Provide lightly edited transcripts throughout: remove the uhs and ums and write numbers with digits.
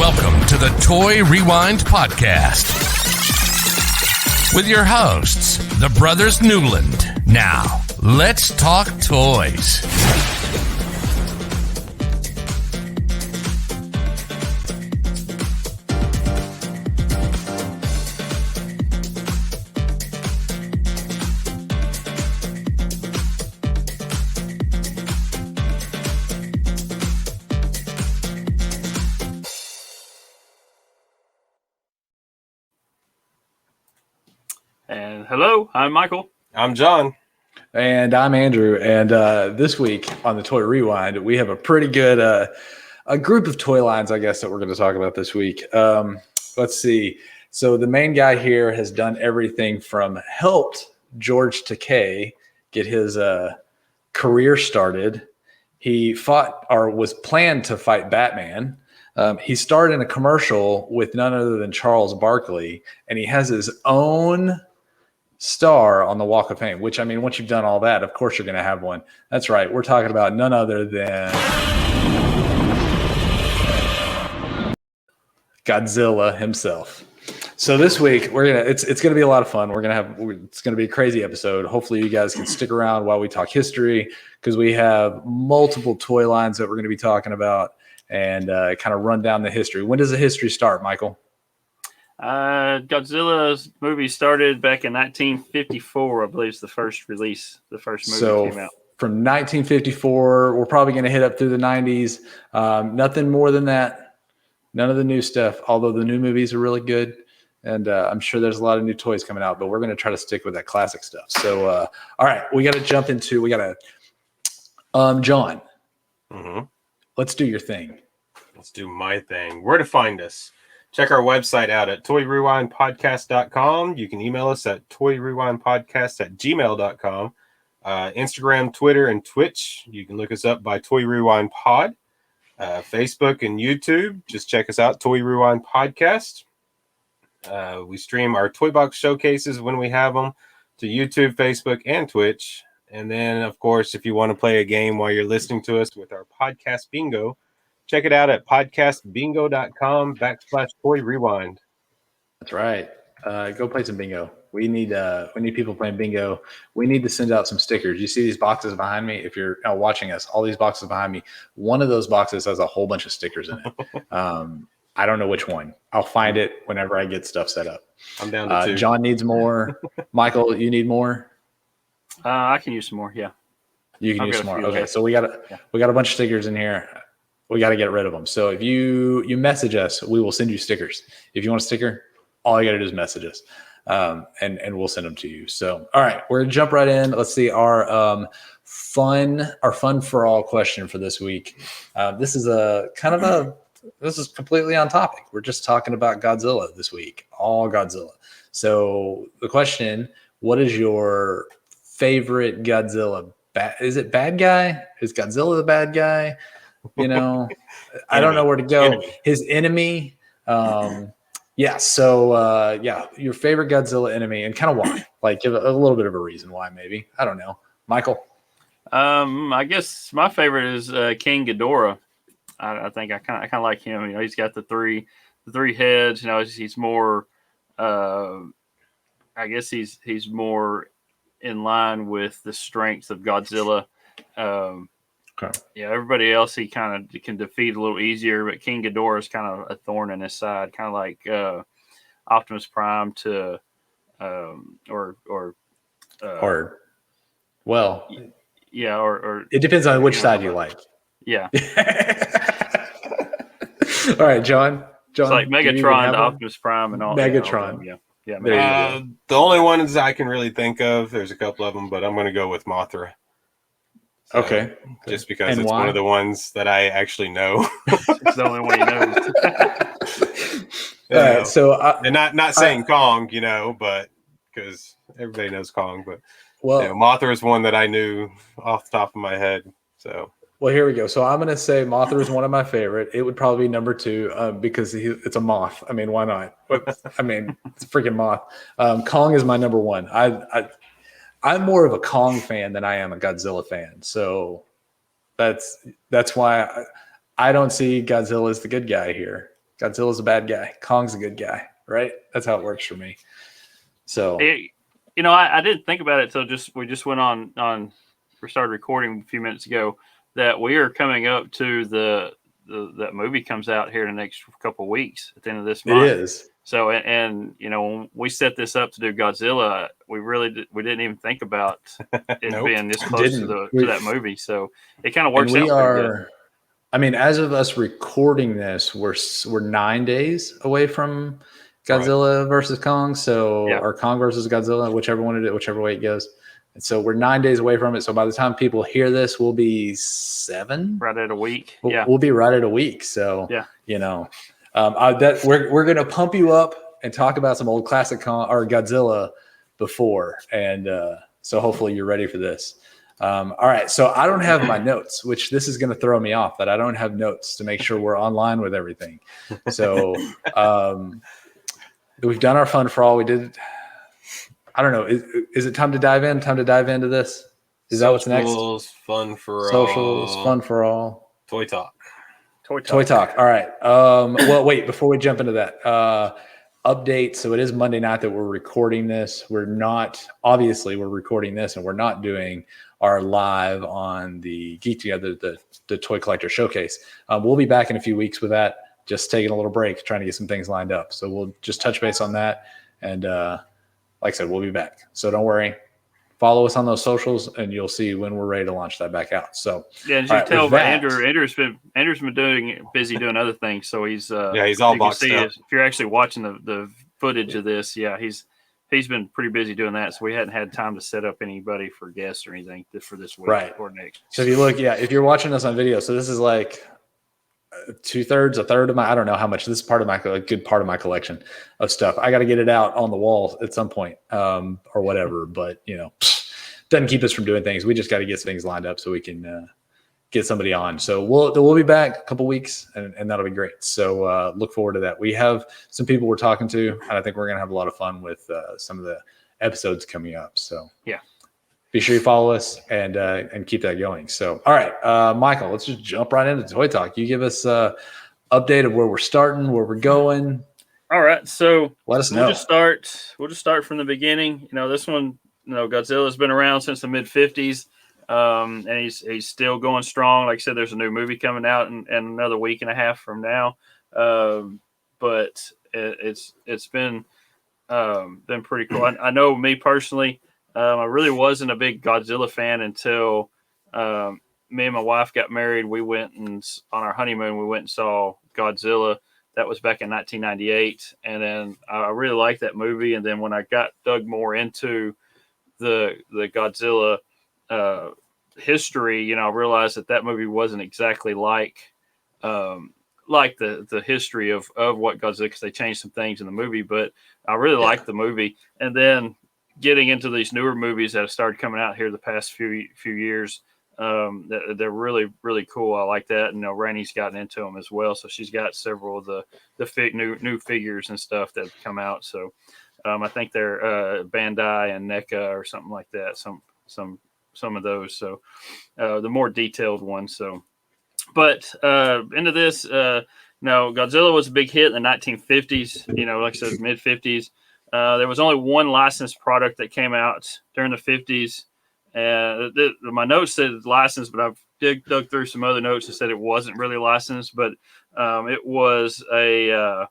Welcome to the Toy Rewind Podcast with your hosts, the Brothers Newland. Now, let's talk toys. And hello, I'm Michael. I'm John. And I'm Andrew. And this week on the Toy Rewind, we have a pretty good a group of toy lines, I guess, that we're going to talk about this week. Let's see. So the main guy here has done everything from helped George Takei get his career started. He fought or was planned to fight Batman. He starred in a commercial with none other than Charles Barkley, and he has his own star on the Walk of Fame, which, I mean, once you've done all that, of course you're going to have one. That's right. We're talking about none other than Godzilla himself. So this week it's going to be a lot of fun. It's going to be a crazy episode. Hopefully you guys can stick around while we talk history, because we have multiple toy lines that we're going to be talking about and kind of run down the history. When does the history start, Michael? Godzilla's movie started back in 1954, I believe is the first release. The first movie came out. From 1954, we're probably going to hit up through the 90s. Nothing more than that. None of the new stuff, although the new movies are really good. And I'm sure there's a lot of new toys coming out, but we're going to try to stick with that classic stuff. So, all right, we got to jump into, John, let's do your thing. Let's do my thing. Where to find us? Check our website out at toyrewindpodcast.com. You can email us at toyrewindpodcast@gmail.com. Instagram, Twitter, and Twitch. You can look us up by Toy Rewind Pod. Facebook and YouTube. Just check us out, Toy Rewind Podcast. We stream our Toy Box showcases when we have them to YouTube, Facebook, and Twitch. And then, of course, if you want to play a game while you're listening to us with our podcast bingo, check it out at podcastbingo.com/Toy Rewind. That's right. Go play some bingo. We need people playing bingo. We need to send out some stickers. You see these boxes behind me? If you're watching us, all these boxes behind me, one of those boxes has a whole bunch of stickers in it. I don't know which one. I'll find it whenever I get stuff set up. I'm down to 2. John needs more. Michael, you need more? I can use some more, yeah. You can use some more. Okay, so we got a bunch of stickers in here. We got to get rid of them. So if you message us, we will send you stickers. If you want a sticker, all you got to do is message us, and we'll send them to you. So, all right, we're gonna jump right in. Let's see our fun for all question for this week. This is this is completely on topic. We're just talking about Godzilla this week, all Godzilla. So the question: what is your favorite Godzilla? Is it bad guy? Is Godzilla the bad guy? I don't know where to go. His enemy. Yeah. So, your favorite Godzilla enemy and kind of why, like give a little bit of a reason why, maybe. I don't know. Michael. I guess my favorite is King Ghidorah. I think I kind of like him. He's got the three heads. He's more. I guess he's more in line with the strength of Godzilla. Okay. Yeah, everybody else he kind of can defeat a little easier, but King Ghidorah is kind of a thorn in his side, kind of like Optimus Prime to, or it depends on which side you like. Yeah. All right, John. It's like Megatron to Optimus Prime and all. Megatron. Yeah. The only ones I can really think of, there's a couple of them, but I'm going to go with Mothra. So, okay. Just because it's one of the ones that I actually know. It's the only one he knows. All right, so and not saying Kong, but because everybody knows Kong, but Mothra is one that I knew off the top of my head. So here we go. So I'm gonna say Mothra is one of my favorite. It would probably be number 2 because it's a moth. I mean, why not? It's a freaking moth. Kong is my number 1. I'm more of a Kong fan than I am a Godzilla fan. So that's why I don't see Godzilla as the good guy here. Godzilla's a bad guy. Kong's a good guy, right? That's how it works for me. So, I didn't think about it till we just went on. We started recording a few minutes ago that we are coming up to that movie comes out here in the next couple of weeks at the end of this month. It is. So, and when we set this up to do Godzilla, we didn't even think about it being this close to that movie. So it kind of works out pretty good. I mean, as of us recording this, we're 9 days away from Godzilla versus Kong. So, or Kong versus Godzilla, whichever way it goes. And so we're 9 days away from it. So by the time people hear this, we'll be 7. Right at a week. We'll be right at a week. So, yeah. We're going to pump you up and talk about some old classic Kong or Godzilla before. And so hopefully you're ready for this. All right. So I don't have my notes, which this is going to throw me off that I don't have notes to make sure we're online with everything. So we've done our fun for all. We did. I don't know. Is it time to dive in? Time to dive into this? Is that what's next? Fun for Socials, fun for all. Toy talk. Toy talk. All right. Well, wait, before we jump into that, update. So it is Monday night that we're recording this. We're recording this and we're not doing our live on the Geek Together, the Toy Collector Showcase. We'll be back in a few weeks with that, just taking a little break, trying to get some things lined up. So we'll just touch base on that. And like I said, we'll be back. So don't worry. Follow us on those socials, and you'll see when we're ready to launch that back out. So and you tell by Andrew's been busy doing other things. So he's all boxed up. If you're actually watching the footage of this, he's been pretty busy doing that. So we hadn't had time to set up anybody for guests or anything for this week or next. So if you look, if you're watching us on video, so this is like 2/3, a third of my, I don't know how much. This is a good part of my collection of stuff. I got to get it out on the wall at some point, or whatever. But doesn't keep us from doing things. We just got to get things lined up so we can get somebody on. So we'll be back a couple weeks, and that'll be great. So look forward to that. We have some people we're talking to, and I think we're gonna have a lot of fun with some of the episodes coming up. So be sure you follow us and keep that going. So, all right, Michael, let's just jump right into Toy Talk. You give us an update of where we're starting, where we're going. All right, so let us know. We'll just start from the beginning. This one, Godzilla's been around since the mid '50s, and he's still going strong. Like I said, there's a new movie coming out in another week and a half from now. But it's been pretty cool. I know me personally. I really wasn't a big Godzilla fan until me and my wife got married. We went on our honeymoon, we went and saw Godzilla. That was back in 1998. And then I really liked that movie. And then when I dug more into the Godzilla history, I realized that movie wasn't exactly like the history of what Godzilla, because they changed some things in the movie. But I really liked the movie. And then getting into these newer movies that have started coming out here the past few years, they're really, really cool. I like that. And Rainey's gotten into them as well. So she's got several of the new figures and stuff that have come out. So I think they're Bandai and NECA or something like that. Some of those. So the more detailed ones. So, but into this, Godzilla was a big hit in the 1950s. Like I said, mid 50s. There was only one licensed product that came out during the 50s. My notes said licensed, but I've dug through some other notes that said it wasn't really licensed. But it was a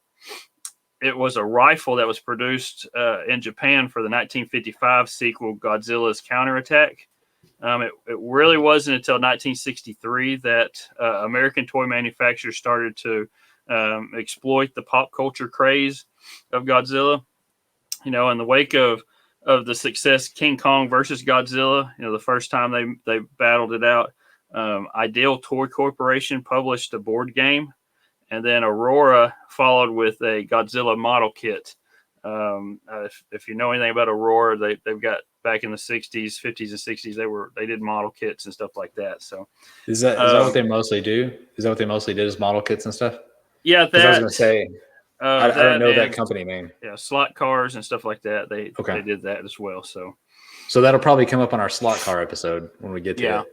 rifle that was produced in Japan for the 1955 sequel, Godzilla's Counterattack. It really wasn't until 1963 that American toy manufacturers started to exploit the pop culture craze of Godzilla. In the wake of the success King Kong versus Godzilla, the first time they battled it out, Ideal Toy Corporation published a board game, and then Aurora followed with a Godzilla model kit. If you know anything about Aurora, they've got back in the 60s, 50s, and 60s, they did model kits and stuff like that. So is that what they mostly do? Is that what they mostly did, is model kits and stuff? Yeah, I was going to say. I don't know that company name. Yeah, slot cars and stuff like that. They did that as well. So that'll probably come up on our slot car episode when we get to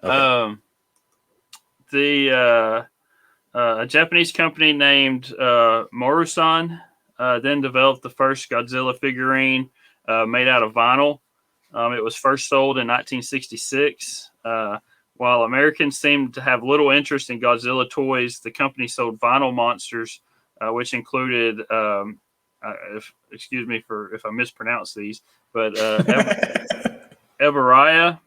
it. Okay. A Japanese company named Morusan then developed the first Godzilla figurine made out of vinyl. It was first sold in 1966. While Americans seemed to have little interest in Godzilla toys, the company sold vinyl monsters, which included, excuse me if I mispronounce these, but Everaya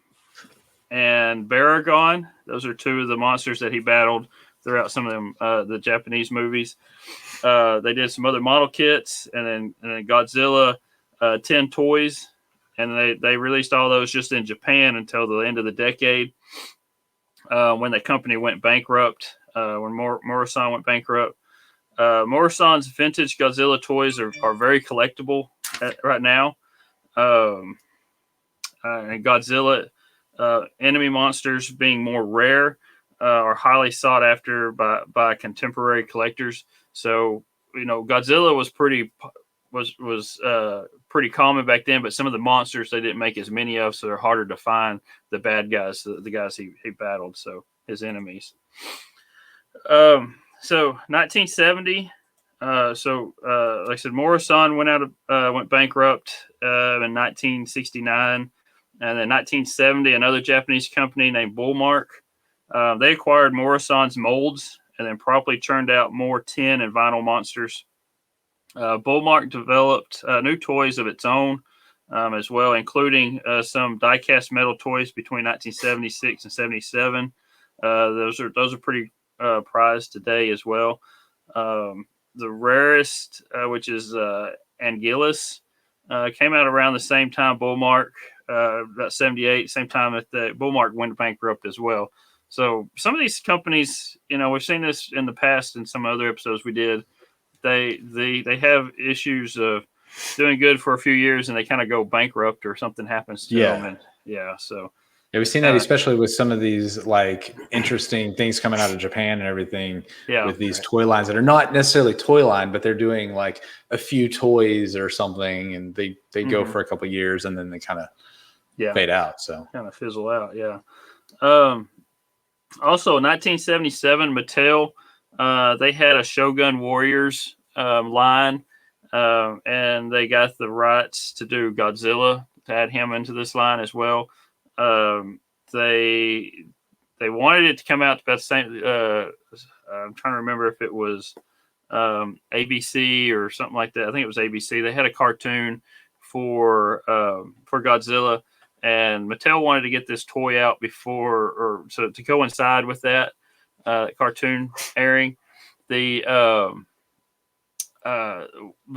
and Baragon. Those are two of the monsters that he battled throughout some of them, the Japanese movies. They did some other model kits, and then Godzilla 10 toys, and they released all those just in Japan until the end of the decade, when the company went bankrupt, when Morusan went bankrupt. Morusan's vintage Godzilla toys are very collectible right now. And Godzilla enemy monsters being more rare are highly sought after by contemporary collectors. So, Godzilla was pretty common back then, but some of the monsters they didn't make as many of, so they're harder to find. The bad guys, the guys he battled, so his enemies. So 1970. Like I said, Morusan went bankrupt in 1969. And then 1970, another Japanese company named Bullmark, they acquired Morusan's molds and then promptly churned out more tin and vinyl monsters. Bullmark developed new toys of its own as well, including some die-cast metal toys between 1976 and 77. Those are pretty prized today as well. The rarest, which is Anguillus, came out around the same time Bullmark. About 78, same time that the Bullmark went bankrupt as well. So some of these companies, we've seen this in the past in some other episodes we did. They have issues of doing good for a few years and they kind of go bankrupt or something happens to them. And we've seen that especially with some of these like interesting things coming out of Japan and everything. With these toy lines that are not necessarily toy line, but they're doing like a few toys or something, and they go for a couple of years and then they kind of fade out. So kind of fizzle out. Also, 1977, Mattel, they had a Shogun Warriors line, and they got the rights to do Godzilla, to add him into this line as well. They wanted it to come out about the same. I'm trying to remember if it was ABC or something like that. I think it was ABC. They had a cartoon for Godzilla, and Mattel wanted to get this toy out before, so to coincide with that cartoon airing. But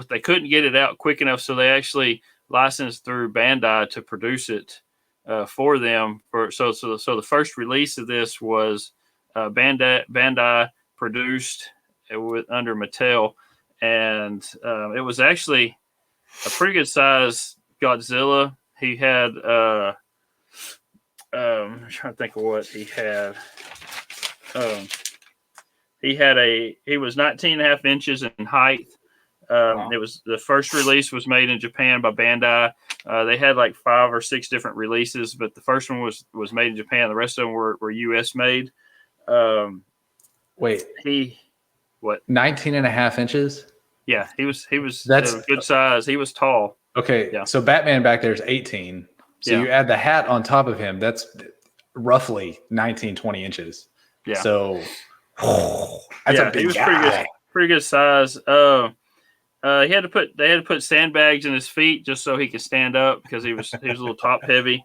they couldn't get it out quick enough, so they actually licensed through Bandai to produce it for them. So the first release of this was Bandai produced under Mattel, and it was actually a pretty good size Godzilla. He had I'm trying to think of what he had. He was 19.5 inches in height. It was the first release was made in Japan by Bandai. They had like 5 or 6 different releases, but the first one was made in Japan. The rest of them were US made. Wait, 19.5 inches? Yeah, he was that's a good size. He was tall. Okay, so Batman back there is 18. So you add the hat on top of him, that's roughly 19, 20 inches. Yeah. So that's a big guy. Pretty good size. They had to put sandbags in his feet just so he could stand up because he was a little top heavy.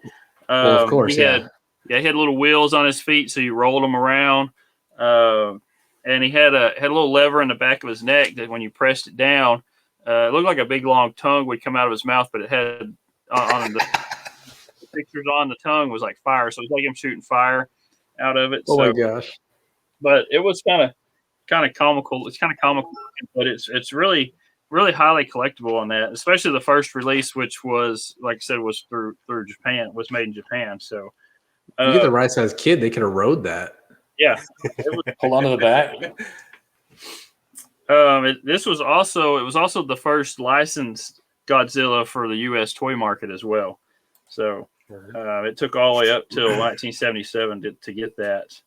Well, of course, he had little wheels on his feet, so you rolled him around. And he had a little lever in the back of his neck that when you pressed it down, it looked like a big long tongue would come out of his mouth, but it had on the pictures on the tongue was like fire, so it was like him shooting fire out of it. Oh my gosh! But it was kind of comical. It's kind of comical, but it's really highly collectible on that, especially the first release, which was, like I said, was through Japan, was made in Japan. So you get the right size kid, they could have rode that. Yeah, hold on to the back. It was also the first licensed Godzilla for the U.S. toy market as well. So it took all the way up till 1977 to get that.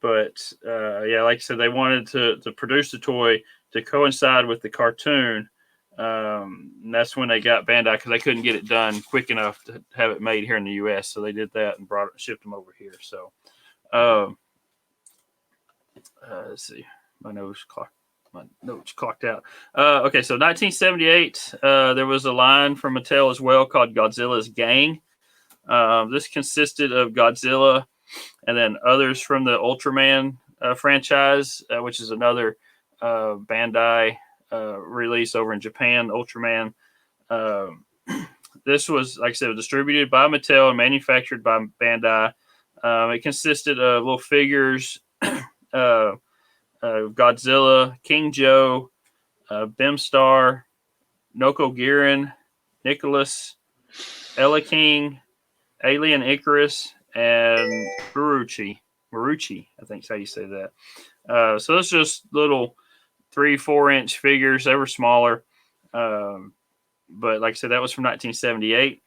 But yeah, like I said, they wanted to produce the toy to coincide with the cartoon. And that's when they got Bandai because they couldn't get it done quick enough to have it made here in the U.S. So they did that and shipped them over here. So let's see, my notes clocked out. Okay, so 1978, there was a line from Mattel as well called Godzilla's Gang. This consisted of Godzilla and then others from the Ultraman franchise, which is another Bandai release over in Japan. Ultraman. This was, like I said, distributed by Mattel and manufactured by Bandai. It consisted of little figures, Godzilla, King Joe, Bimstar, Noko Girin, Nicholas, Ella King, Alien Icarus, and Marucci, I think is how you say that. So it's just little 3-4 inch figures. They were smaller. But like I said, that was from 1978.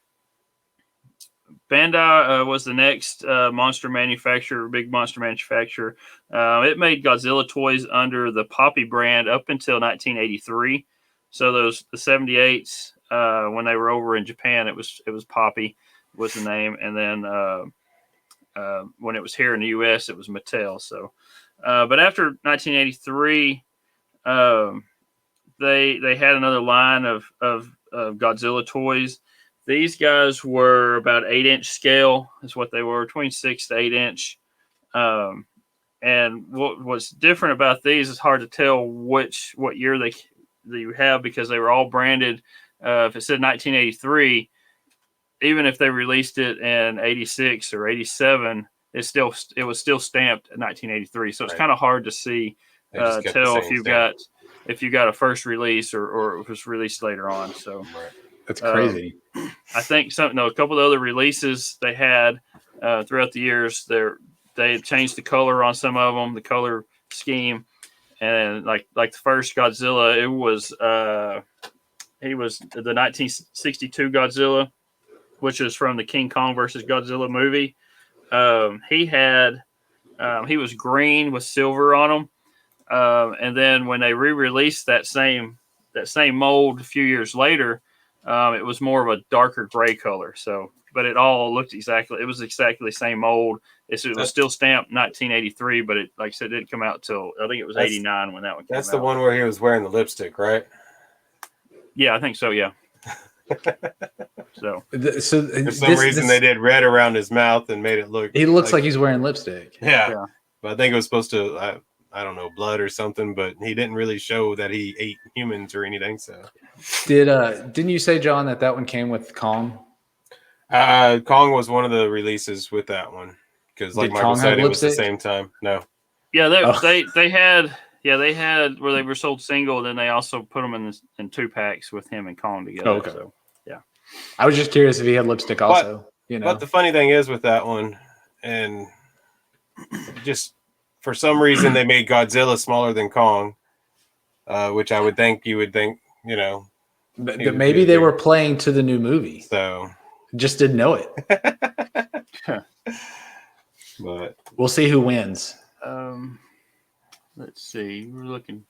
Bandai was the next big monster manufacturer. It made Godzilla toys under the Poppy brand up until 1983. So the 78s, when they were over in Japan, it was Poppy was the name, and then when it was here in the U.S., it was Mattel. So, but after 1983, they had another line of Godzilla toys. These guys were about 8-inch scale, is what they were, between 6 to 8 inch. And what's different about these is hard to tell what year that you have because they were all branded. If it said 1983, even if they released it in 86 or 87, it was still stamped 1983. So it's kind of hard to see tell if you got a first release or it was released later on. So that's crazy. I think a couple of other releases they had throughout the years. They changed the color on some of them, the color scheme, and like the first Godzilla, he was the 1962 Godzilla, which is from the King Kong versus Godzilla movie. He was green with silver on him. And then when they re-released that same mold a few years later, it was more of a darker gray color. So, but it all looked exactly the same mold. It was still stamped 1983, but it, like I said, didn't come out till I think it was 89 when that one came out. That's the one where he was wearing the lipstick, right? Yeah, I think so. Yeah. So for some reason they did red around his mouth and made it look. He looks like he's wearing lipstick. Yeah. But I think it was supposed to. I don't know, blood or something, but he didn't really show that he ate humans or anything. So, didn't you say, John, that one came with Kong? Kong was one of the releases with that one because, like Michael said, it was the same time. No, yeah, they had where they were sold single, then they also put them in 2 packs with him and Kong together. Okay. So, yeah, I was just curious if he had lipstick also. But the funny thing is with that one, and just. For some reason, they made Godzilla smaller than Kong, which you would think, But maybe they were playing to the new movie. So just didn't know it. But we'll see who wins. Let's see. We're looking.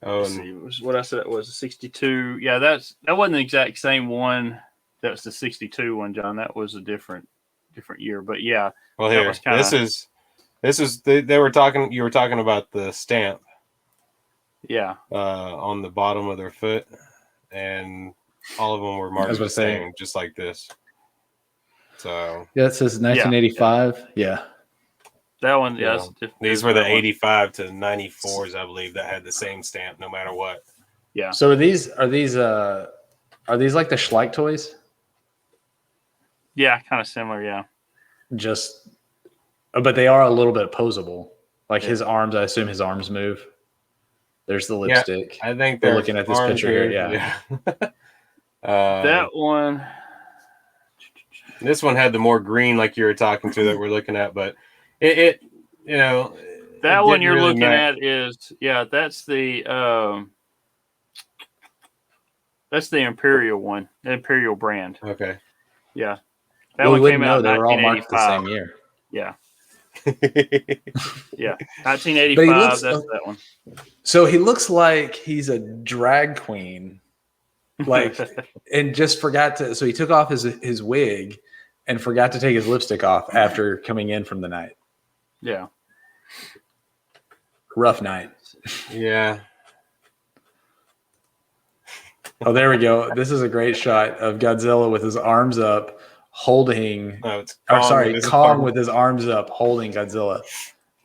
Let's see. What I said was a 62. Yeah, that wasn't the exact same one. That's the 62 one, John. That was a different year, but yeah. Well, here, this is they were talking. You were talking about the stamp, on the bottom of their foot, and all of them were marked the same, just like this. So yeah, it says 1985. Yeah. That one, these were the 85 to 94s, I believe, that had the same stamp, no matter what. Yeah. So are these like the Schleich toys? Yeah, kind of similar. Yeah. But they are a little bit posable. Like his arms, I assume his arms move. There's the lipstick. I think they're looking at this picture here. Yeah. That one. This one had the more green, like you were talking to, that we're looking at, but that one you're looking at is that's the Imperial one, the Imperial brand. Okay. Yeah. That one came out in 1985. They were all marked the same year. Yeah. Yeah. 1985. But he looks, that's that one. So he looks like he's a drag queen, like, and just forgot to. So he took off his wig and forgot to take his lipstick off after coming in from the night. Yeah. Rough night. Yeah. Oh, there we go. This is a great shot of Godzilla with his arms up, holding. It's Kong with his arms up, holding Godzilla.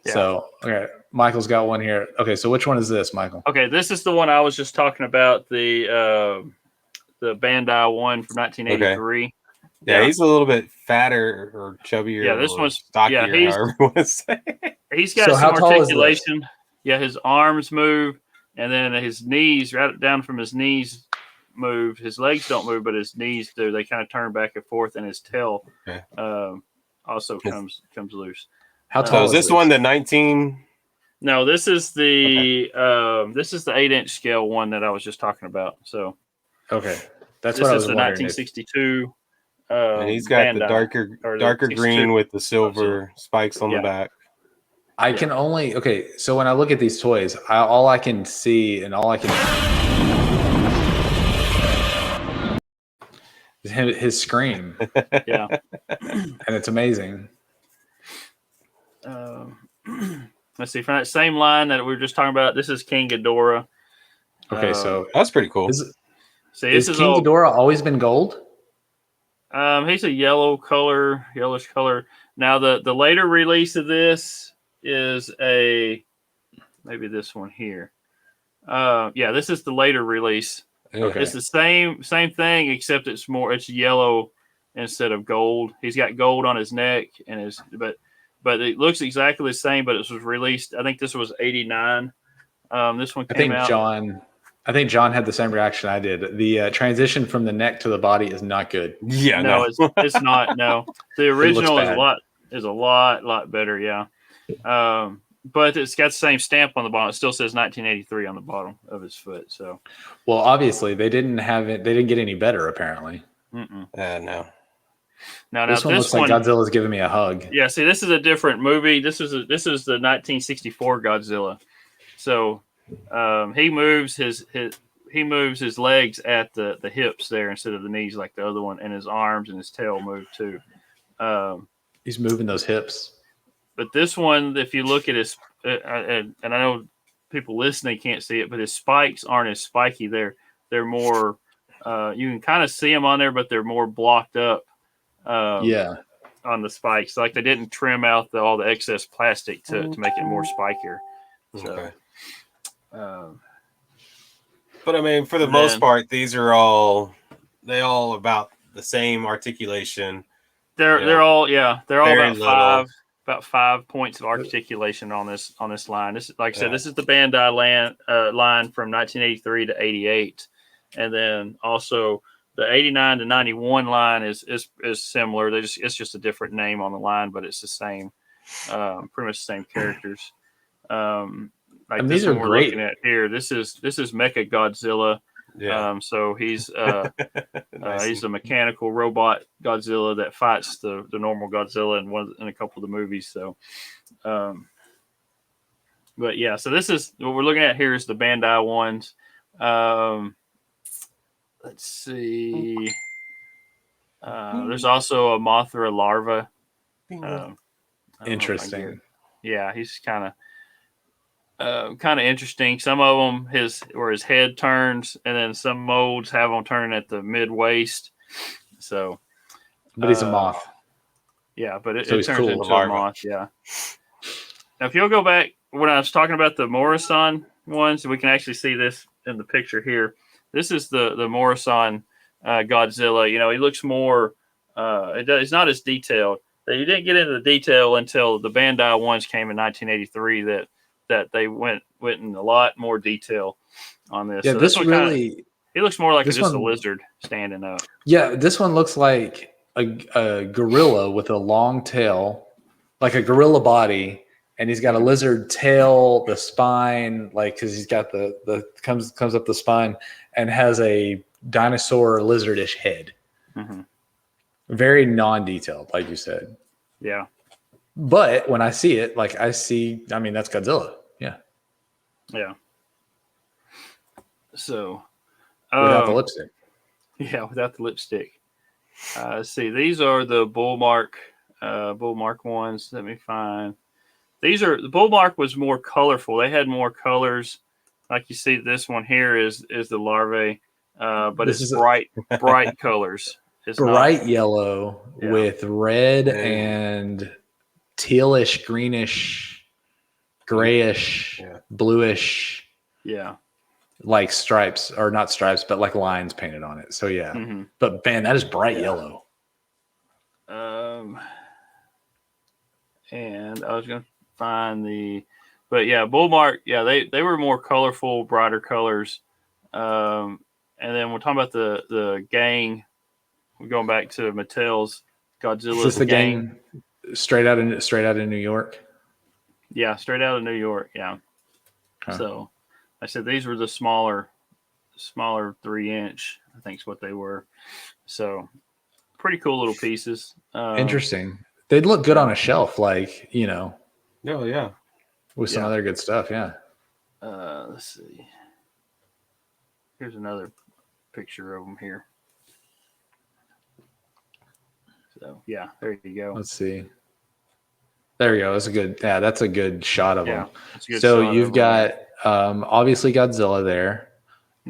Yeah. So, okay, Michael's got one here. Okay, so which one is this, Michael? Okay, this is the one I was just talking about. The Bandai one from 1983. Okay. Yeah, he's a little bit fatter or chubbier. Yeah, this one's stockier. Yeah, however you want to say. He's got So how some tall is articulation. Yeah, his arms move, and then his knees, right down from his knees, move. His legs don't move, but his knees do. They kind of turn back and forth, and his tail also comes loose. How tall is this one? The 19? No, this is the 8-inch scale one that I was just talking about. So okay, that's this what I is was the wondering. 1962. And he's got the Bandai, darker the green with the silver spikes on the back. I can only so when I look at these toys, all I can see and all I can is his scream. Yeah, and it's amazing. Let's see, from that same line that we were just talking about, this is King Ghidorah. Okay, so that's pretty cool. Is King Ghidorah always been gold? He's a yellow color, yellowish color. Now the later release of this is maybe this one here. Yeah, this is the later release. Okay. It's the same thing, except it's yellow instead of gold. He's got gold on his neck and but it looks exactly the same, but it was released, I think this was 89. This one came out. I think John had the same reaction I did. The transition from the neck to the body is not good. Yeah, no. It's not. No, the original is a lot better. Yeah, but it's got the same stamp on the bottom. It still says 1983 on the bottom of his foot. So, well, obviously they didn't have it. They didn't get any better, apparently. No. Now this one looks like Godzilla's giving me a hug. Yeah, see, this is a different movie. This is the 1964 Godzilla. So he moves his legs at the hips there instead of the knees like the other one, and his arms and his tail move too. He's moving those hips. But this one, if you look at his, and I know people listening can't see it, but his spikes aren't as spiky. They're more. You can kind of see them on there, but they're more blocked up. On the spikes, like they didn't trim out all the excess plastic to make it more spikier. So, okay. But I mean, for the most part, these are all about the same articulation. They're all about about 5 points of articulation on this line. This, like I said, this is the Bandai line from 1983 to 88, and then also the 89 to 91 line is similar. It's just a different name on the line, but it's the same, pretty much the same characters. Like and this these are one we're great. looking at here. This is Mecha Godzilla. Yeah. So he's he's a mechanical robot Godzilla that fights the normal Godzilla in a couple of the movies. So, but yeah, so this is what we're looking at here is the Bandai ones. Let's see. There's also a Mothra larva. Interesting. Yeah, he's kind of interesting. Some of them his head turns, and then some molds have them turn at the mid waist. So, but he's a moth. Yeah, but it turns into a moth. Yeah. Now, if you'll go back when I was talking about the Morrison ones, we can actually see this in the picture here. This is the Morrison Godzilla. You know, he looks more. It's not as detailed. You didn't get into the detail until the Bandai ones came in 1983. That they went in a lot more detail on this. Yeah, so this really. He looks more like just a lizard standing up. Yeah, this one looks like a gorilla with a long tail, like a gorilla body, and he's got a lizard tail, the spine, like because he's got the comes up the spine, and has a dinosaur lizardish head. Mm-hmm. Very non-detailed, like you said. Yeah. But when I see it, like that's Godzilla. Yeah. Yeah. So Without the lipstick. Yeah, without the lipstick. Let's see. These are the Bullmark ones. Let me find. The Bullmark was more colorful. They had more colors. Like you see, this one here is the larvae, but This it's is bright colors. It's bright not, yellow yeah. with red and tealish, greenish, grayish, bluish, Yeah. like stripes, or not stripes, but like lines painted on it. So yeah, but man, that is bright yellow. And I was gonna find but yeah, Bullmark. Yeah, they were more colorful, brighter colors. And then we're talking about the gang. We're going back to Mattel's Godzilla's Is this the gang straight out of New York? Yeah, straight out of New York. Yeah. Huh. So I said these were the smaller 3-inch. I think is what they were. So pretty cool little pieces. Interesting. They'd look good on a shelf, like Oh yeah, with some other good stuff. Yeah. Let's see. Here's another picture of them here. So yeah, there you go. Let's see. There you go. That's a good shot of them. So you've got obviously Godzilla there.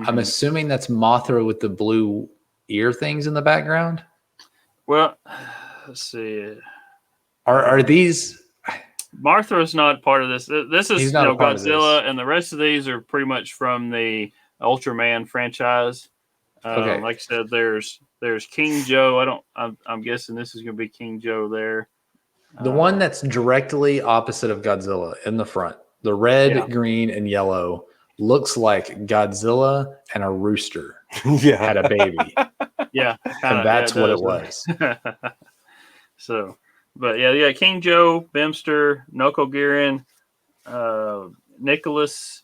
I'm assuming that's Mothra with the blue ear things in the background. Well, let's see. Are these? Mothra is not part of this. This is Godzilla, and the rest of these are pretty much from the Ultraman franchise. Okay. Like I said, there's King Joe. I'm guessing this is going to be King Joe there. The one that's directly opposite of Godzilla in the front, the red, green, and yellow, looks like Godzilla and a rooster had a baby. Yeah, and that's what it was. So, but yeah, King Joe, Bimster, Nokogirin, Nicholas,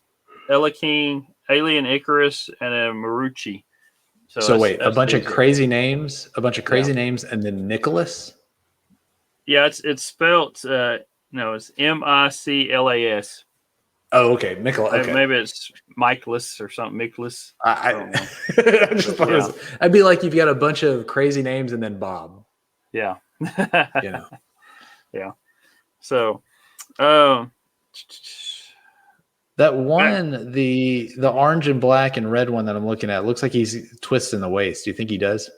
Ella King, Alien Icarus, and then Marucci. So wait, a bunch of crazy names, and then Nicholas. Yeah, it's spelled. It's Michalas. Oh, okay, Nicholas. Okay. Maybe it's Michaelis or something. Nicholas. I just thought I'd be like, you've got a bunch of crazy names and then Bob. Yeah. Yeah. So, that one, the orange and black and red one that I'm looking at looks like he's twisting the waist. Do you think he does?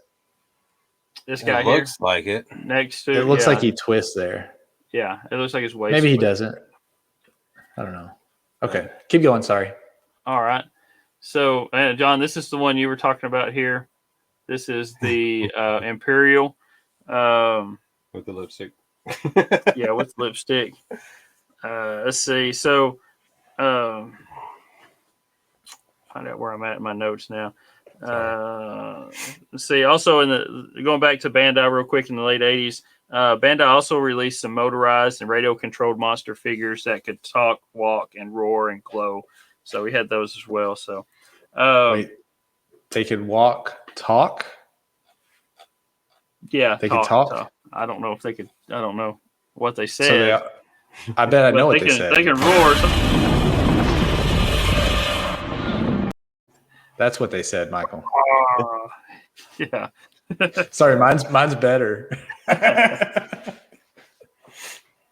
This guy here looks like it. Next to it looks like he twists there. Yeah, it looks like his waist. Maybe he doesn't. I don't know. Okay, keep going. Sorry. All right. So, John, this is the one you were talking about here. This is the Imperial. With the lipstick. Yeah, with lipstick. Let's see. So, find out where I'm at in my notes now. Let's see. Also, going back to Bandai real quick in the late 80s, Bandai also released some motorized and radio-controlled monster figures that could talk, walk, and roar and glow. So we had those as well. So, wait, they could walk, talk? Yeah, they could talk. I don't know if they could. I don't know what they said. So I bet I know what they said. They can roar. That's what they said, Michael. Yeah. Sorry, mine's better.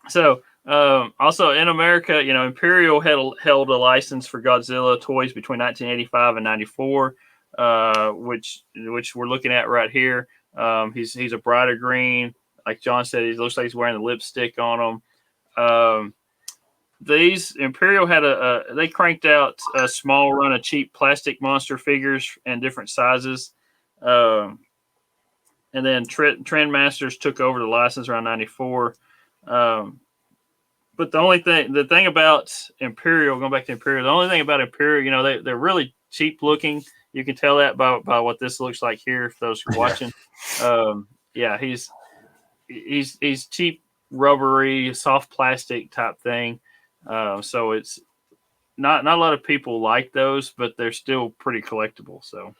So, also in America, Imperial held a license for Godzilla toys between 1985 and 94, which we're looking at right here. He's a brighter green, like John said. He looks like he's wearing the lipstick on him. These Imperial had they cranked out a small run of cheap plastic monster figures in different sizes. And then Trendmasters took over the license around 94. But the thing about Imperial, going back to Imperial, the only thing about Imperial, they're really cheap looking. You can tell that by what this looks like here, for those who are watching. Yeah, he's cheap, rubbery, soft plastic type thing. So it's not a lot of people like those, but they're still pretty collectible. So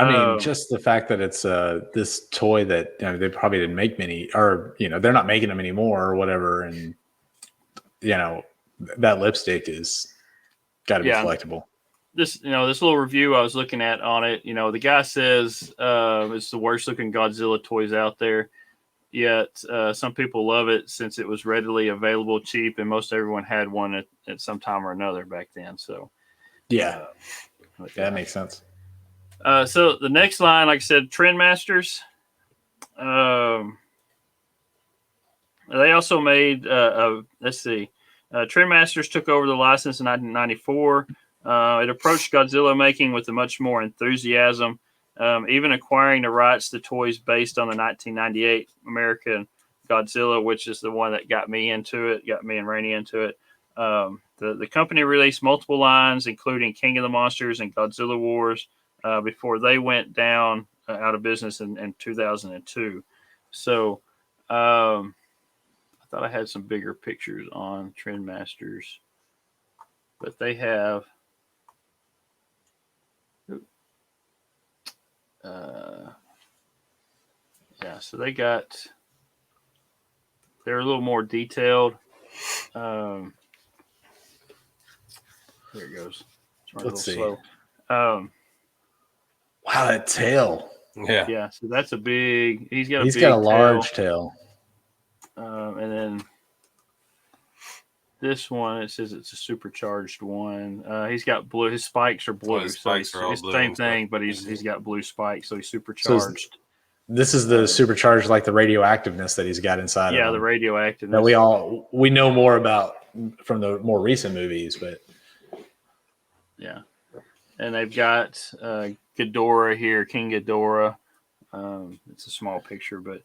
I mean, just the fact that it's this toy that they probably didn't make many, or they're not making them anymore or whatever, and that lipstick is got to be collectible. This little review I was looking at on it, the guy says it's the worst looking Godzilla toys out there. Yet some people love it since it was readily available, cheap, and most everyone had one at some time or another back then. So that makes sense. So the next line, like I said, Trendmasters. They also made. Let's see. Trendmasters took over the license in 1994. It approached Godzilla making with a much more enthusiasm, even acquiring the rights to toys based on the 1998 American Godzilla, which is the one that got me and Rainey into it. The company released multiple lines, including King of the Monsters and Godzilla Wars, before they went down out of business in 2002. So I thought I had some bigger pictures on Trendmasters, but they have so they're a little more detailed. Here it goes. Let's see. Slow. Wow, that tail. Yeah. So that's a big. He's got a large tail. And then this one, it says it's a supercharged one. He's got blue. His spikes are blue. His spikes are all it's blue. The same thing, but he's got blue spikes, so he's supercharged. So this is the supercharged, like the radioactiveness that he's got inside. Yeah, of him. The radioactiveness that we know more about from the more recent movies, but yeah. And they've got Ghidorah here, King Ghidorah. It's a small picture, but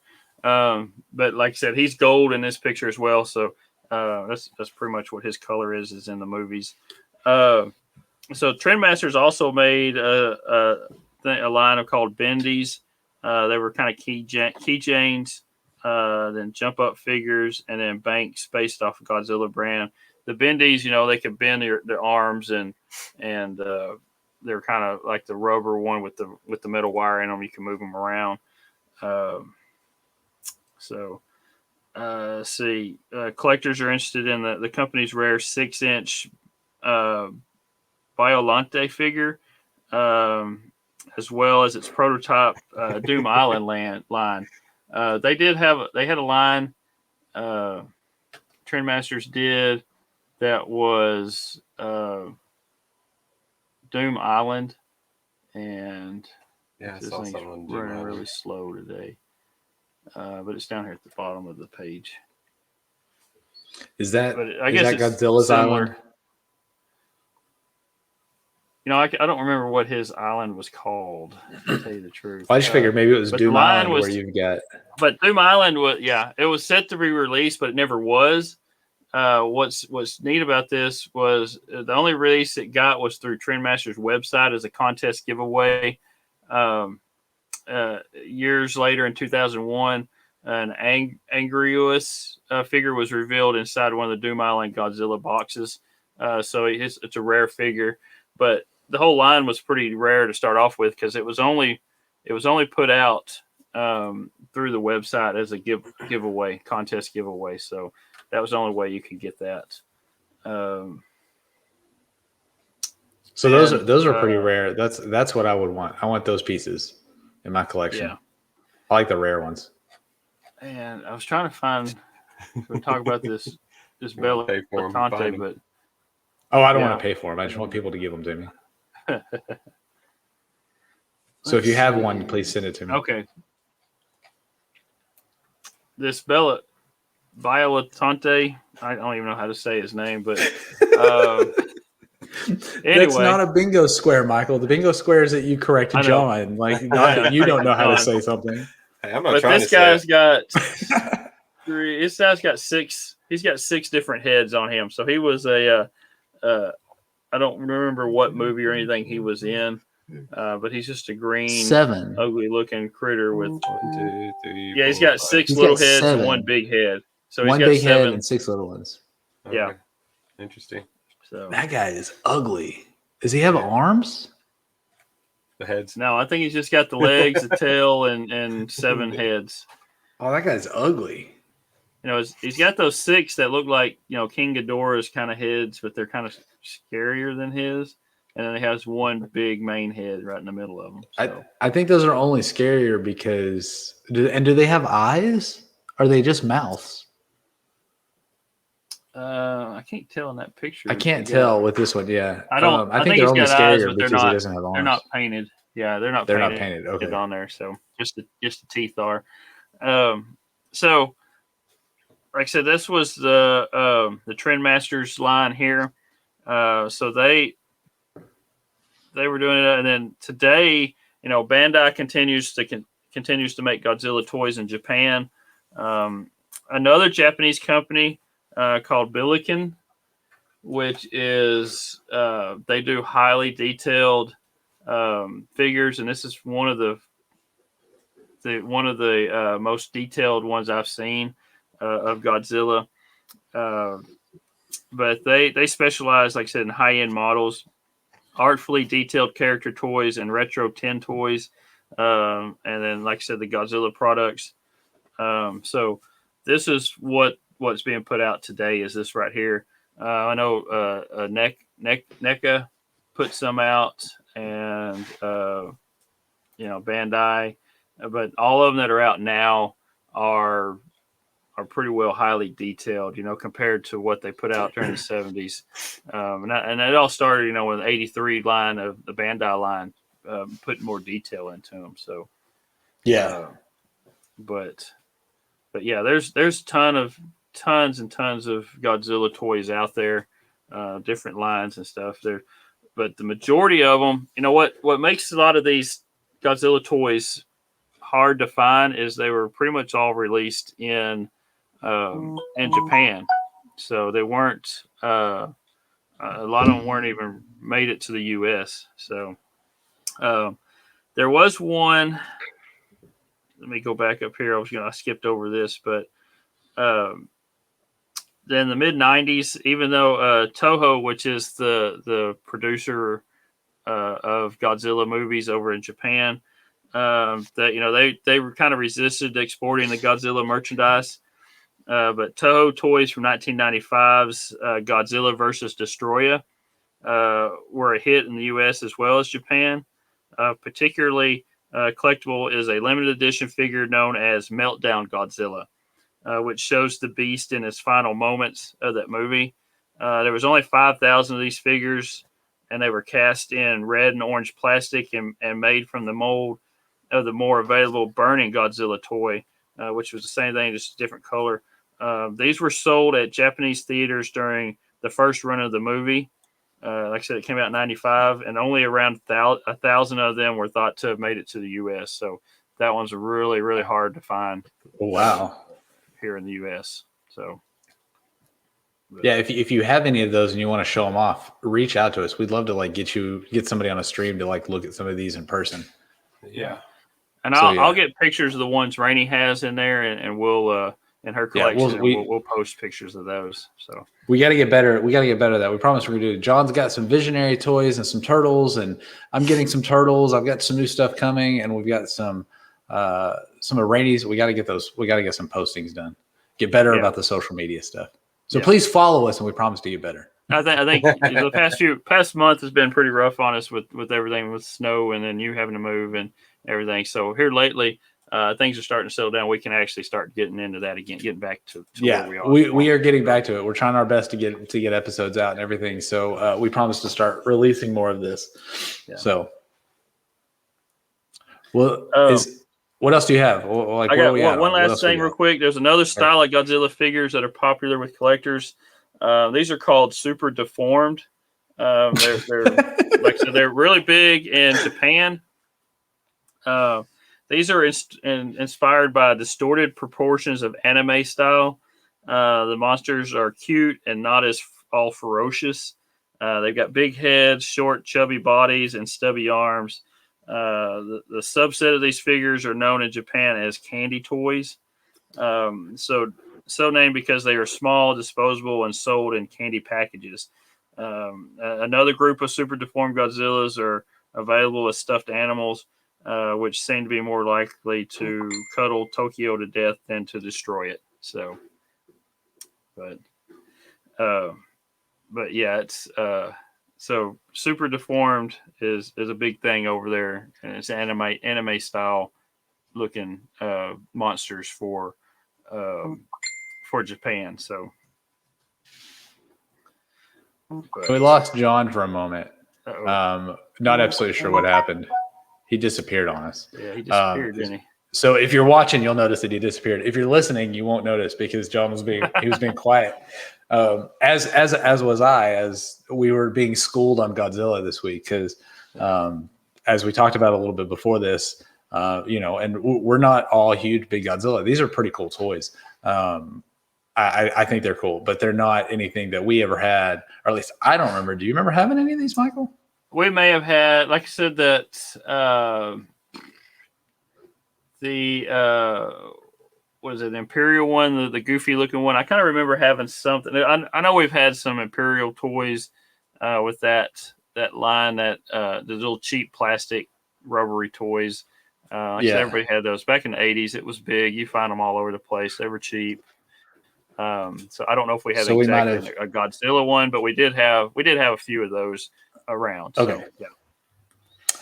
like I said, he's gold in this picture as well. So that's pretty much what his color is in the movies. So Trendmasters also made a line called Bendies. They were kind of keychains, then jump up figures, and then banks based off of Godzilla brand. The Bendies, they could bend their arms and they're kind of like the rubber one with the metal wire in them. You can move them around. See, collectors are interested in the company's rare 6-inch Biolante figure, as well as its prototype Doom Island line. They had a line. Trendmasters did that was Doom Island, and I this saw thing's someone running really slow today. But it's down here at the bottom of the page. Is that Godzilla's island? I don't remember what his island was called, to tell you the truth. I just figured maybe it was Doom Island where you've got. But Doom Island it was set to be released, but it never was. What's neat about this was the only release it got was through Trendmasters' website as a contest giveaway. Years later, in 2001, an Angrius figure was revealed inside one of the Doom Island Godzilla boxes. So it's a rare figure, but the whole line was pretty rare to start off with because it was only put out through the website as a contest giveaway. So that was the only way you could get that. So those are pretty rare. That's what I would want. I want those pieces in my collection. Yeah. I like the rare ones. And I was trying to find. We'll talk about this Bella Conte, but I don't want to pay for them. I just want people to give them to me. So if you have one, please send it to me. Okay. This Violatante, I don't even know how to say his name, but anyway. That's not a bingo square, Michael. The bingo square is that you corrected John. Like, not that you don't know how to say something. Hey, I'm not trying to say this guy's got three. This guy's got six. He's got 6 different heads on him. So he was I don't remember what movie or anything he was in, but he's just a green, 7, ugly-looking critter with 1, 2, 3. Yeah, he's got 6 He's little got heads 7. and 1 big head. So he's one got big 7. head and 6 little ones. Okay. Yeah. Interesting. So That guy is ugly. Does he have arms? The heads. No, I think he's just got the legs, the tail, and 7 heads. Oh, that guy's ugly. You know, he's got those 6 that look like, you know, King Ghidorah's kind of heads, but they're kind of scarier than his. And then he has one big main head right in the middle of them. So. I think those are only scarier because do they have eyes? Or are they just mouths? I can't tell in that picture. I can't tell with this one. Yeah, I don't. I think they're only scarier because he doesn't have arms. They're not painted. Yeah, they're not painted Okay. on there. So just the teeth are. So like I said, this was the Trendmasters line here. So they were doing it, and then today, you know, Bandai continues to make Godzilla toys in Japan. Another Japanese company called Billiken, which is they do highly detailed figures, and this is one of the most detailed ones I've seen of Godzilla. But they specialize, like I said, in high-end models, artfully detailed character toys, and retro tin toys, and then, like I said, the Godzilla products. So this is what's being put out today. Is this right here? I know NECA put some out, and you know, Bandai, but all of them that are out now are pretty well highly detailed, you know, compared to what they put out during the 70s. And it all started, you know, with the 83 line of the Bandai line, putting more detail into them. So, yeah. But yeah, there's tons and tons of Godzilla toys out there, different lines and stuff there. But the majority of them, you know, what makes a lot of these Godzilla toys hard to find is they were pretty much all released in Japan, so they weren't. A lot of them weren't even made it to the U.S. So there was one. Let me go back up here. I skipped over this, but then the mid '90s, even though Toho, which is the producer of Godzilla movies over in Japan, that, you know, they were kind of resisted exporting the Godzilla merchandise. But Toho toys from 1995's Godzilla versus Destroya were a hit in the U.S. as well as Japan. Particularly collectible is a limited edition figure known as Meltdown Godzilla, which shows the beast in its final moments of that movie. There was only 5,000 of these figures, and they were cast in red and orange plastic and made from the mold of the more available Burning Godzilla toy, which was the same thing, just a different color. These were sold at Japanese theaters during the first run of the movie. Like I said, it came out in 95, and only around 1,000 of them were thought to have made it to the U.S. So that one's really, really hard to find. Wow. Here in the U.S. So, yeah, if you have any of those and you want to show them off, reach out to us. We'd love to get somebody on a stream to look at some of these in person. Yeah, and I'll get pictures of the ones Rainey has in there, and we'll in her collection, we'll post pictures of those. So we got to get better. We got to get better at that. We promise we're gonna do it. John's got some visionary toys and some turtles, and I'm getting some turtles. I've got some new stuff coming, and we've got some of Rainey's. We got to get those. We got to get some postings done. Get better about the social media stuff. So please follow us, and we promise to get better. I think the past month has been pretty rough on us with everything, with snow, and then you having to move and everything. So here lately, things are starting to settle down. We can actually start getting into that again, getting back to where we are. We are getting back to it. We're trying our best to get episodes out and everything. So we promise to start releasing more of this. Yeah. So, well, what else do you have? I got one last thing real quick. There's another style of Godzilla figures that are popular with collectors. These are called super deformed. They're like I said, they're really big in Japan. These are inspired by distorted proportions of anime style. The monsters are cute and not as all ferocious. They've got big heads, short, chubby bodies, and stubby arms. The subset of these figures are known in Japan as candy toys. So named because they are small, disposable, and sold in candy packages. Another group of super deformed Godzillas are available as stuffed animals, which seem to be more likely to cuddle Tokyo to death than to destroy it. So, but yeah, it's so super deformed is a big thing over there, and it's anime style looking monsters for Japan. So we lost John for a moment. Uh-oh. Not absolutely sure what happened. He disappeared on us. Yeah, he disappeared, didn't he? So if you're watching, you'll notice that he disappeared. If you're listening, you won't notice because John was being quiet. As was I, as we were being schooled on Godzilla this week, because as we talked about a little bit before this, and we're not all huge big Godzilla. These are pretty cool toys. I think they're cool, but they're not anything that we ever had, or at least I don't remember. Do you remember having any of these, Michael? We may have had, like I said, that was it Imperial one, the goofy looking one? I kind of remember having something. I know we've had some Imperial toys with that line, that the little cheap plastic rubbery toys. Everybody had those back in the 80s. It was big. You find them all over the place. They were cheap. So I don't know if we have exactly a Godzilla one, but we did have a few of those around. Okay. So,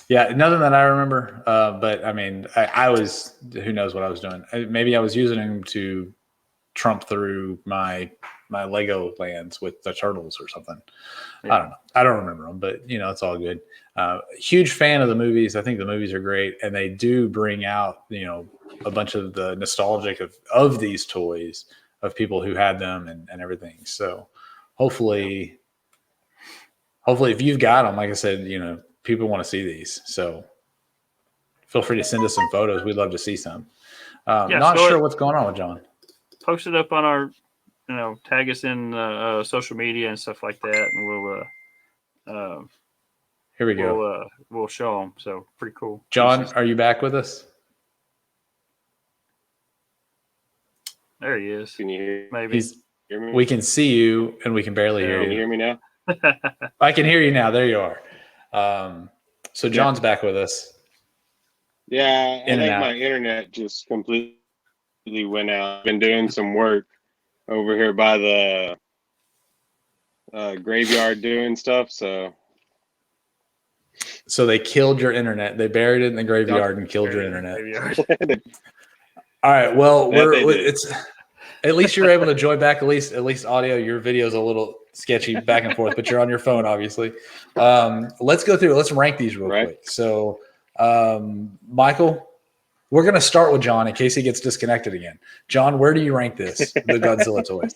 yeah, nothing that I remember. But I mean, I was, who knows what I was doing? Maybe I was using them to trump through my Lego lands with the turtles or something. Yeah. I don't know. I don't remember them, but it's all good. Huge fan of the movies. I think the movies are great, and they do bring out a bunch of the nostalgic of these toys, of people who had them and everything. So hopefully if you've got them, like I said, people want to see these. So feel free to send us some photos. We'd love to see some. Not sure what's going on with John. Post it up on our, tag us in social media and stuff like that, and we'll here we go. We'll show them. So pretty cool. John, are you back with us? There he is. Can you hear? Maybe hear me? We can see you, and we can barely hear you. Can you hear me now? I can hear you now. There you are. So John's back with us. Yeah, I think my internet just completely went out. I've been doing some work over here by the graveyard doing stuff. So they killed your internet. They buried it in the graveyard and killed your internet. All right. Well, it's at least you're able to join back. At least audio. Your video's a little sketchy back and forth, but you're on your phone, obviously. Let's go through. Let's rank these real quick. So, Michael, we're going to start with John in case he gets disconnected again. John, where do you rank this, the Godzilla toys?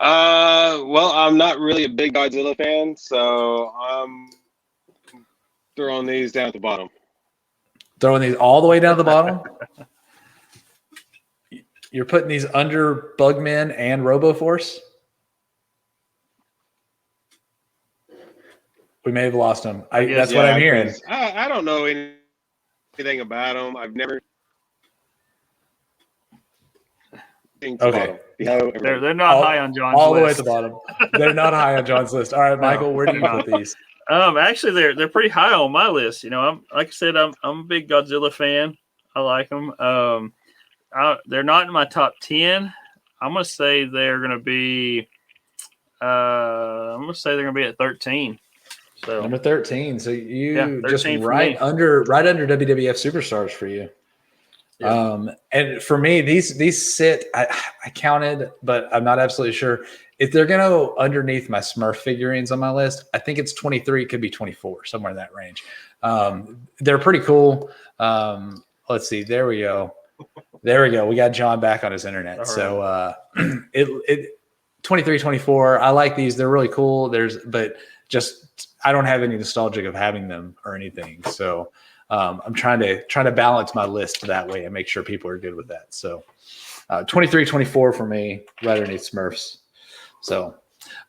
Well, I'm not really a big Godzilla fan, so I'm throwing these down at the bottom. Throwing these all the way down to the bottom? You're putting these under Bugman and RoboForce? We may have lost them. That's what I'm hearing. I don't know anything about them. I've never. Okay. They're not high on John's list. All the way at the bottom. They're not high on John's list. All right, Michael, where do you put these? Actually, they're pretty high on my list. I'm like I said, I'm a big Godzilla fan. I like them. They're not in my top 10. I'm gonna say they're gonna be. I'm gonna say they're gonna be at 13. So number 13. So you just right under WWF Superstars for you. Yeah. And for me, these sit. I counted, but I'm not absolutely sure if they're going to go underneath my Smurf figurines on my list. I think it's 23. It could be 24, somewhere in that range. They're pretty cool. Let's see. There we go. We got John back on his internet. Right. So it 23, 24. I like these. They're really cool. But I don't have any nostalgic of having them or anything. So I'm trying to balance my list that way and make sure people are good with that. So 23, 24 for me, right underneath Smurfs. So,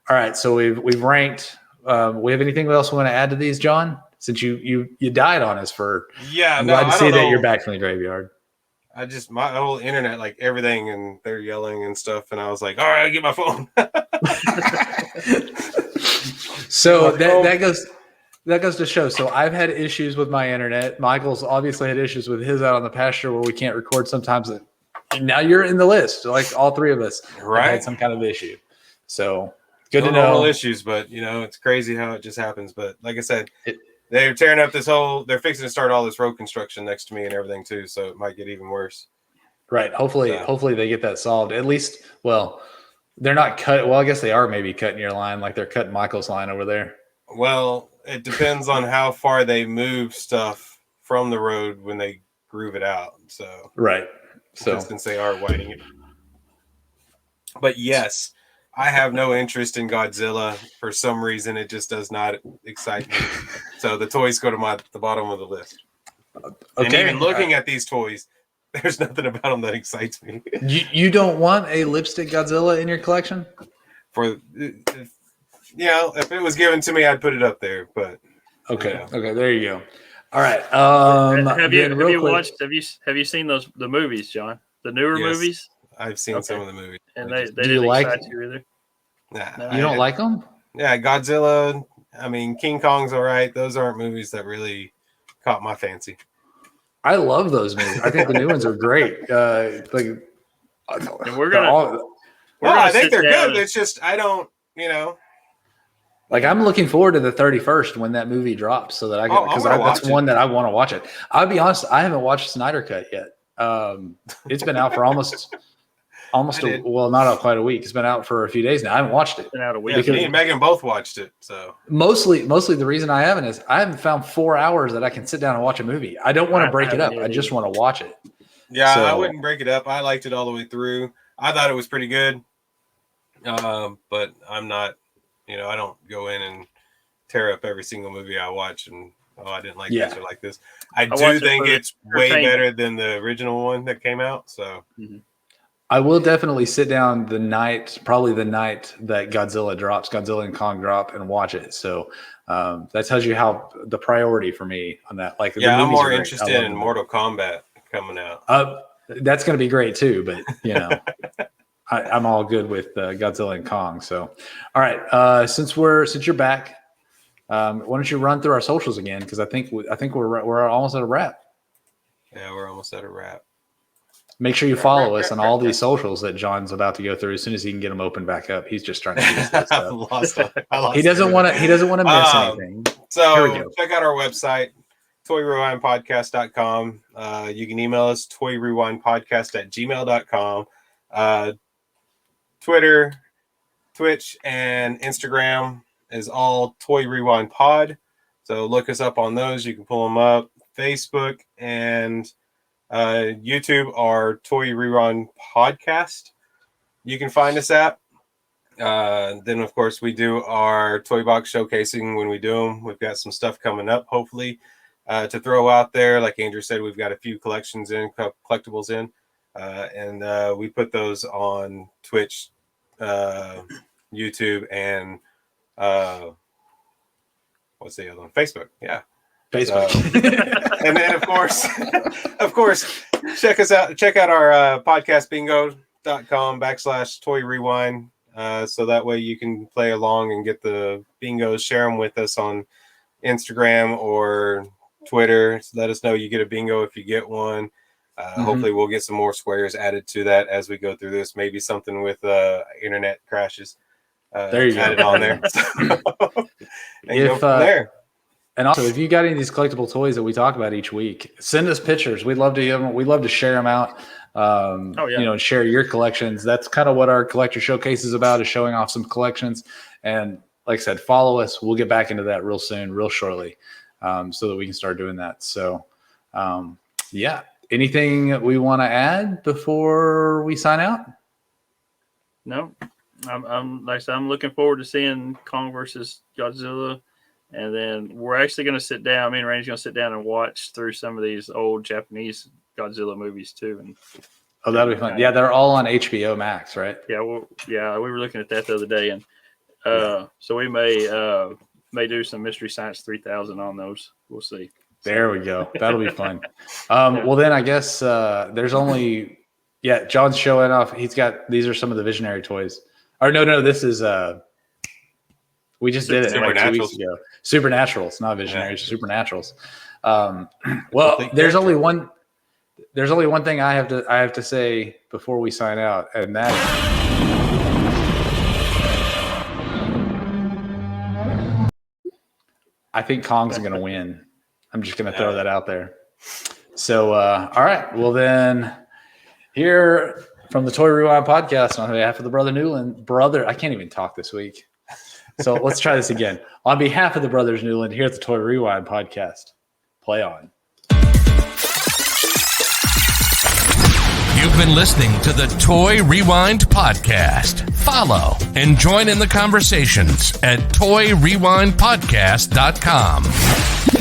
all right. So we've ranked. We have anything else we want to add to these, John? Since you died on us for. Yeah. I'm glad to see that you're back from the graveyard. My whole internet, like everything, and they're yelling and stuff, and I was like, all right, I'll get my phone. So that goes. that goes to show. So I've had issues with my internet. Michael's obviously had issues with his out on the pasture where we can't record sometimes. And now you're in the list. Like all three of us have had some kind of issue. So good to know. Normal issues, but it's crazy how it just happens. But like I said, they're tearing up they're fixing to start all this road construction next to me and everything too. So it might get even worse. Right. Hopefully they get that solved. At least, well, they're not cut. Well, I guess they are maybe cutting your line like they're cutting Michael's line over there. Well, it depends on how far they move stuff from the road when they groove it out. So right. So since they are widening it. But yes, I have no interest in Godzilla. For some reason, it just does not excite me. So the toys go to the bottom of the list. Okay. And even looking at these toys, there's nothing about them that excites me. You don't want a lipstick Godzilla in your collection? If it was given to me, I'd put it up there. But okay, there you go. All right. Have you seen the movies, John? The newer movies? I've seen some of the movies. And they didn't excite you either? Nah, no, you don't like them? Yeah, Godzilla. I mean, King Kong's all right. Those aren't movies that really caught my fancy. I love those movies. I think the new ones are great. And I think they're good. It's just I don't, Like I'm looking forward to the 31st when that movie drops, so that I can because that's one that I want to watch it. I'll be honest, I haven't watched Snyder Cut yet. It's been out for almost not quite a week. It's been out for a few days now. I haven't watched it. It's been out a week. Me and Megan both watched it. So mostly the reason I haven't is I haven't found 4 hours that I can sit down and watch a movie. I don't want to break it up. I just want to watch it. Yeah, I wouldn't break it up. I liked it all the way through. I thought it was pretty good. But I'm not, I don't go in and tear up every single movie I watch and I didn't like this or like this. I do think it's way better than the original one that came out. So I will definitely sit down probably the night that Godzilla and Kong drop, and watch it. So that tells you how the priority for me on that. Like, I'm more interested in Mortal Kombat coming out. That's going to be great too, but I'm all good with Godzilla and Kong. So, all right, since you're back, why don't you run through our socials again? Because I think we're almost at a wrap. Yeah, we're almost at a wrap. Make sure you follow us on all these socials that John's about to go through as soon as he can get them open back up. He's just trying to use this stuff. He doesn't want to miss anything. So check out our website, toyrewindpodcast.com. You can email us toyrewindpodcast@gmail.com. Twitter, Twitch, and Instagram is all Toy Rewind Pod. So look us up on those. You can pull them up. Facebook and YouTube are Toy Rewind Podcast. You can find us at. Then, of course, we do our toy box showcasing when we do them. We've got some stuff coming up, hopefully, to throw out there. Like Andrew said, we've got a few collectibles in. And we put those on Twitch, YouTube, and what's the other one? Facebook. Yeah. Facebook. And then of course, check us out. Check out our podcastbingo.com/toy rewind. So that way you can play along and get the bingos, share them with us on Instagram or Twitter. So let us know you get a bingo if you get one. Hopefully we'll get some more squares added to that as we go through this. Maybe something with internet crashes. There you added go. on there. And go from there. And also, if you got any of these collectible toys that we talk about each week, send us pictures. We'd love to give them. We'd love to share them out. Share your collections. That's kind of what our collector showcase is about, is showing off some collections. And like I said, follow us. We'll get back into that real shortly, so that we can start doing that. So, anything we want to add before we sign out? No, I'm looking forward to seeing Kong versus Godzilla. And then we're actually going to sit down. Me and Randy's going to sit down and watch through some of these old Japanese Godzilla movies too. And that'll be fun. Yeah, they're all on HBO Max, right? Yeah, we were looking at that the other day, and so we may do some Mystery Science 3000 on those. We'll see. There we go. That'll be fun. Well, then I guess there's only John's showing off. He's got these are some of the Visionary toys. Or no, this is We just did it like 2 weeks ago. Supernaturals, not visionaries, supernaturals. Well, there's only one thing I have to say before we sign out, and that I think Kong's going to win. I'm just going to throw that out there. So, all right. Well, then, here from the Toy Rewind podcast on behalf of the Brother Newland. I can't even talk this week. So let's try this again. On behalf of the Brothers Newland, here at the Toy Rewind podcast, play on. You've been listening to the Toy Rewind podcast. Follow and join in the conversations at toyrewindpodcast.com.